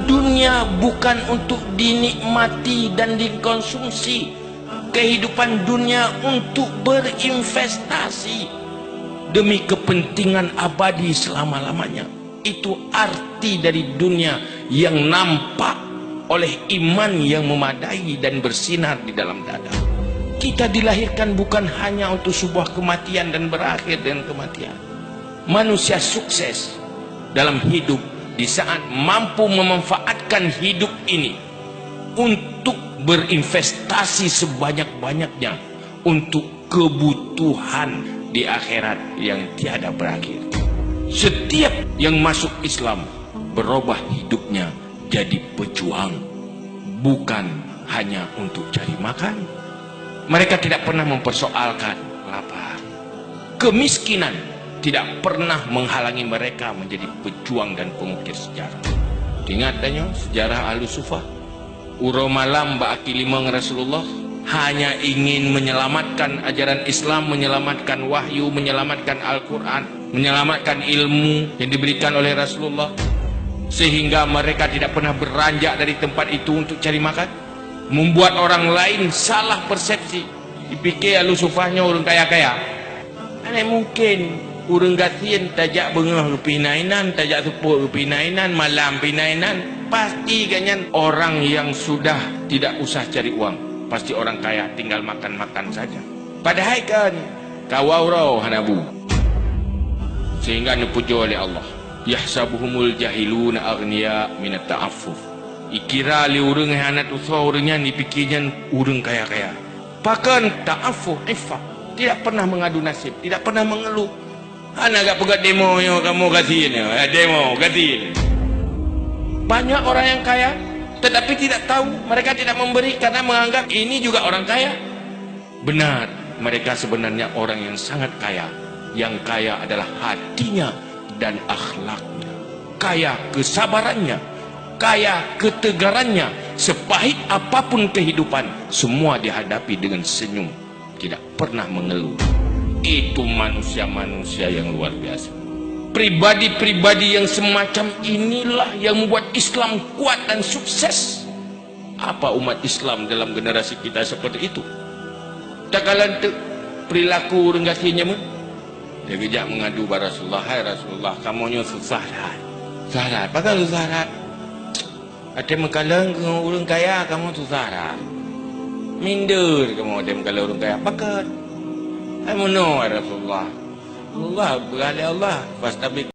Dunia bukan untuk dinikmati dan dikonsumsi. Kehidupan dunia untuk berinvestasi demi kepentingan abadi selama-lamanya. Itu arti dari dunia yang nampak oleh iman yang memadai dan bersinar di dalam dada. Kita dilahirkan bukan hanya untuk sebuah kematian dan berakhir dengan kematian. Manusia sukses dalam hidup di saat mampu memanfaatkan hidup ini untuk berinvestasi sebanyak-banyaknya untuk kebutuhan di akhirat yang tiada berakhir. Setiap yang masuk Islam berubah hidupnya jadi pejuang, bukan hanya untuk cari makan. Mereka tidak pernah mempersoalkan lapar. Kemiskinan tidak pernah menghalangi mereka menjadi pejuang dan pengukir sejarah. Ingat tanya sejarah Ahlus Sufah. Uro malam ba'aki limang Rasulullah hanya ingin menyelamatkan ajaran Islam, menyelamatkan wahyu, menyelamatkan Al-Quran, menyelamatkan ilmu yang diberikan oleh Rasulullah, sehingga mereka tidak pernah beranjak dari tempat itu untuk cari makan, membuat orang lain salah persepsi, dipikir Ahlus Sufahnya orang kaya-kaya. Mana mungkin urang gatian tajak bengah pinainan, tajak tepuk pinainan, malam pinainan. Pasti kanyan orang yang sudah tidak usah cari uang, pasti orang kaya, tinggal makan-makan saja. Padahal kan kawaurau hanabu, sehingga dipuji oleh Allah. Yahsabuhumul jahiluna aghniya minat ta'affuf. Ikira li urang hanat usah urangnya dipikirnya urang kaya-kaya. Pakan ta'affuf iffah, tidak pernah mengadu nasib, tidak pernah mengeluh. Anak gak pegat demo yang kamu kasihin ya, demo kasihin. Banyak orang yang kaya tetapi tidak tahu, mereka tidak memberi karena menganggap ini juga orang kaya. Benar, mereka sebenarnya orang yang sangat kaya. Yang kaya adalah hatinya dan akhlaknya, kaya kesabarannya, kaya ketegarannya. Sepahit apapun kehidupan, semua dihadapi dengan senyum, tidak pernah mengeluh. Itu manusia-manusia yang luar biasa. Pribadi-pribadi yang semacam inilah yang membuat Islam kuat dan sukses. Apa umat Islam dalam generasi kita seperti itu? Tak kalah perilaku orang gatinya pun. Dia kejap mengadu kepada Rasulullah, hai Rasulullah, kamunya susah dah. Susah dah, apakah susah dah? Ada mengkalang ke orang kaya, kamu susah dah. Minder kamu ada mengkalang orang kaya, apakah? Kamu no Rasulullah. Allah berkali Allah, fastabik